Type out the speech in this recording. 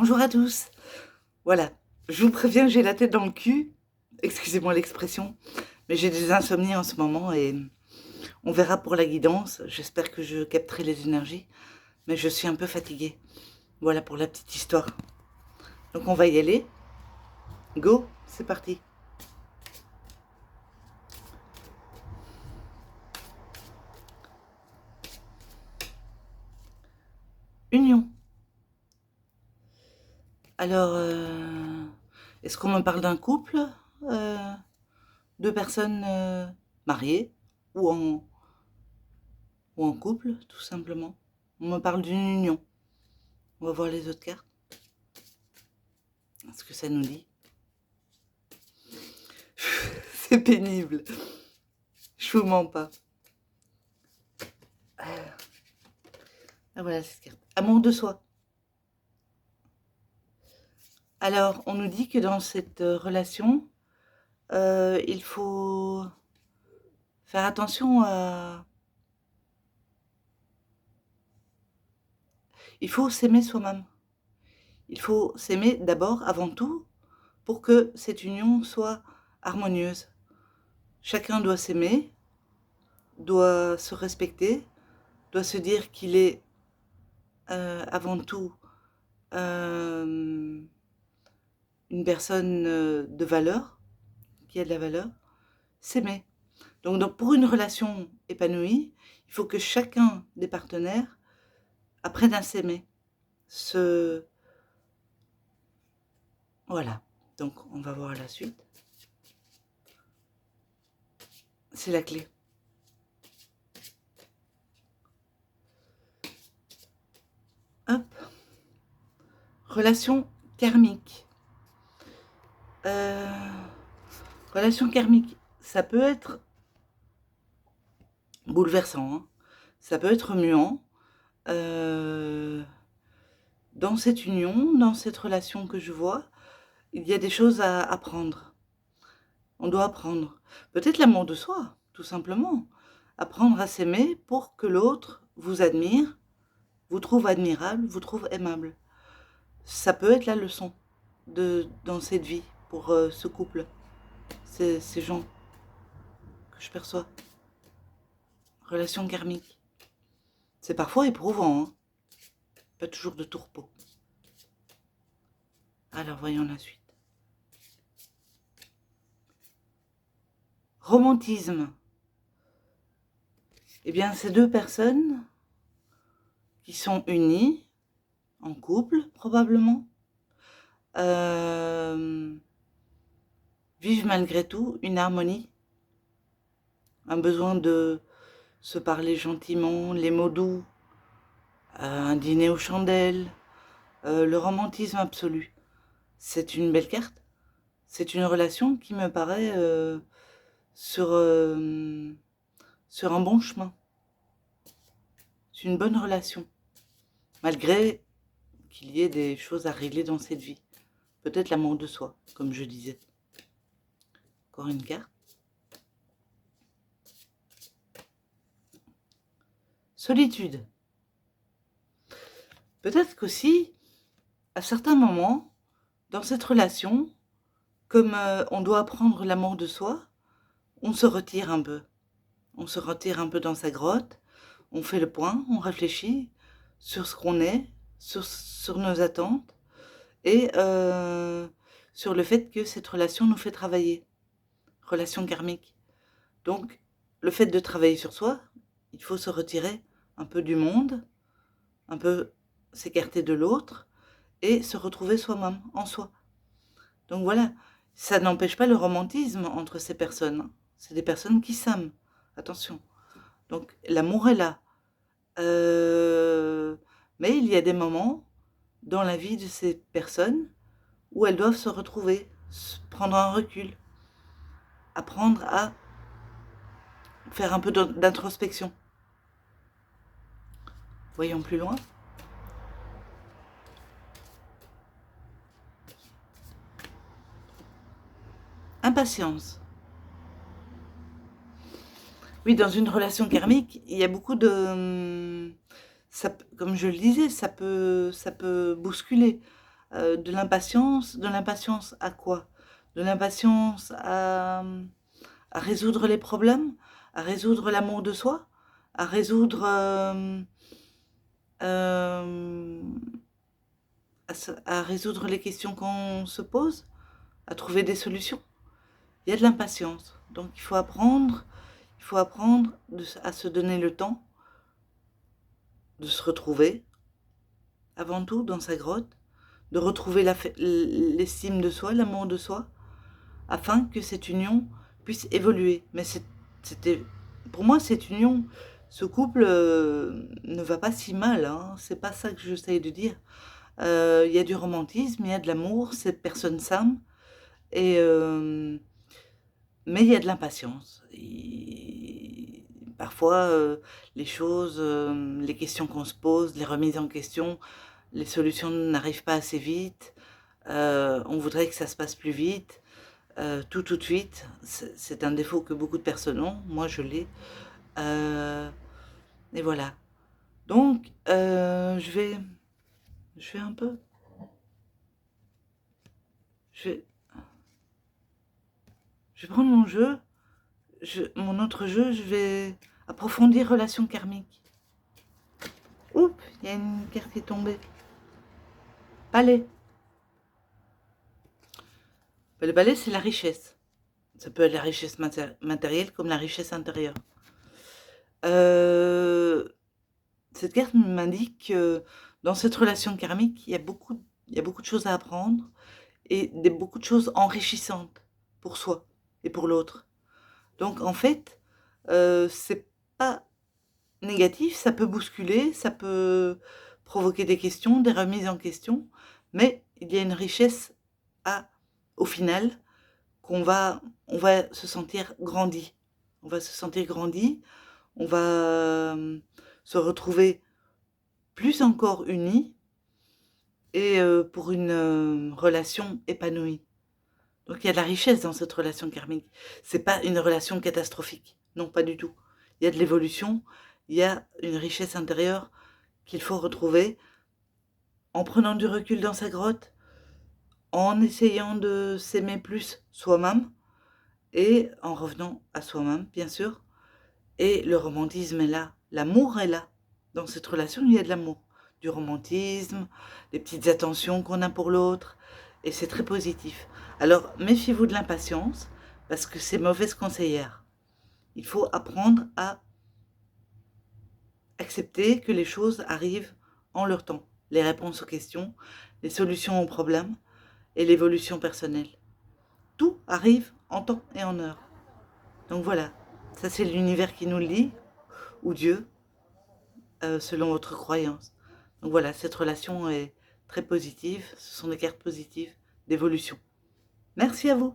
Bonjour à tous. Voilà, je vous préviens, j'ai la tête dans le cul, excusez-moi l'expression, mais j'ai des insomnies en ce moment et on verra pour la guidance. J'espère que je capterai les énergies, mais je suis un peu fatiguée. Voilà pour la petite histoire. Donc on va y aller. Go, c'est parti. Union. Alors, est-ce qu'on me parle d'un couple, euh, deux personnes mariées ou en couple, tout simplement? On me parle d'une union. On va voir les autres cartes. Ce que ça nous dit. C'est pénible. Je vous mens pas. Ah voilà cette carte. Amour de soi. Alors, on nous dit que dans cette relation, il faut faire attention à... Il faut s'aimer soi-même. Il faut s'aimer d'abord, avant tout, pour que cette union soit harmonieuse. Chacun doit s'aimer, doit se respecter, doit se dire qu'il est avant tout une personne de valeur, qui a de la valeur, s'aimer. Donc, pour une relation épanouie, il faut que chacun des partenaires apprenne à s'aimer. Voilà. Donc, on va voir la suite. C'est la clé. Hop. Relation karmique. Relation karmique, ça peut être bouleversant, hein. Ça peut être muant. Dans cette union, dans cette relation que je vois, il y a des choses à apprendre. On doit apprendre. Peut-être l'amour de soi, tout simplement. Apprendre à s'aimer pour que l'autre vous admire, vous trouve admirable, vous trouve aimable. Ça peut être la leçon dans cette vie pour ce couple, ces gens que je perçois. Relation karmique. C'est parfois éprouvant, hein. Pas toujours de tourpeau. Alors voyons la suite. Romantisme. Eh bien, ces deux personnes qui sont unies, en couple probablement, vivent malgré tout une harmonie, un besoin de se parler gentiment, les mots doux, un dîner aux chandelles, le romantisme absolu. C'est une belle carte. C'est une relation qui me paraît sur un bon chemin. C'est une bonne relation, malgré qu'il y ait des choses à régler dans cette vie. Peut-être l'amour de soi, comme je disais. Encore une carte. Solitude. Peut-être qu'aussi, à certains moments, dans cette relation, comme on doit apprendre l'amour de soi, on se retire un peu. On se retire un peu dans sa grotte, on fait le point, on réfléchit sur ce qu'on est, sur nos attentes et sur le fait que cette relation nous fait travailler. Relation karmique. Donc, le fait de travailler sur soi, il faut se retirer un peu du monde, un peu s'écarter de l'autre et se retrouver soi-même, en soi. Donc voilà, ça n'empêche pas le romantisme entre ces personnes. C'est des personnes qui s'aiment, attention. Donc l'amour est là. Mais il y a des moments dans la vie de ces personnes où elles doivent se retrouver, prendre un recul, apprendre à faire un peu d'introspection. Voyons plus loin. Impatience. Oui, dans une relation karmique, il y a beaucoup de... Ça, comme je le disais, ça peut bousculer. De l'impatience à quoi? De l'impatience à résoudre les problèmes, à résoudre l'amour de soi, à résoudre, à résoudre les questions qu'on se pose, à trouver des solutions. Il y a de l'impatience. Donc il faut apprendre à se donner le temps de se retrouver, avant tout dans sa grotte, de retrouver l'estime de soi, l'amour de soi, afin que cette union puisse évoluer. Mais c'était, pour moi, cette union, ce couple ne va pas si mal, hein. C'est pas ça que j'essaye de dire. Il y a du romantisme, il y a de l'amour, cette personne s'aime, et mais il y a de l'impatience. Parfois, les choses, les questions qu'on se pose, les remises en question, les solutions n'arrivent pas assez vite. On voudrait que ça se passe plus vite. Tout de suite, c'est un défaut que beaucoup de personnes ont. Moi, je l'ai. Et voilà. Donc, je vais un peu, je vais, je vais prendre mon jeu, mon autre jeu, je vais approfondir relation karmique. Oups, il y a une carte qui est tombée. Palais. Le palais, c'est la richesse. Ça peut être la richesse matérielle comme la richesse intérieure. Cette carte m'indique que dans cette relation karmique, il y a beaucoup de choses à apprendre et beaucoup de choses enrichissantes pour soi et pour l'autre. Donc en fait, c'est pas négatif, ça peut bousculer, ça peut provoquer des questions, des remises en question, mais il y a une richesse au final, on va se sentir grandi. On va se sentir grandi, on va se retrouver plus encore unis et pour une relation épanouie. Donc il y a de la richesse dans cette relation karmique. C'est pas une relation catastrophique. Non, pas du tout. Il y a de l'évolution, il y a une richesse intérieure qu'il faut retrouver en prenant du recul dans sa grotte, en essayant de s'aimer plus soi-même et en revenant à soi-même, bien sûr. Et le romantisme est là, l'amour est là. Dans cette relation, il y a de l'amour, du romantisme, des petites attentions qu'on a pour l'autre, et c'est très positif. Alors, méfiez-vous de l'impatience, parce que c'est mauvaise conseillère. Il faut apprendre à accepter que les choses arrivent en leur temps. Les réponses aux questions, les solutions aux problèmes et l'évolution personnelle. Tout arrive en temps et en heure. Donc voilà, ça c'est l'univers qui nous le dit, ou Dieu, selon votre croyance. Donc voilà, cette relation est très positive, ce sont des cartes positives d'évolution. Merci à vous.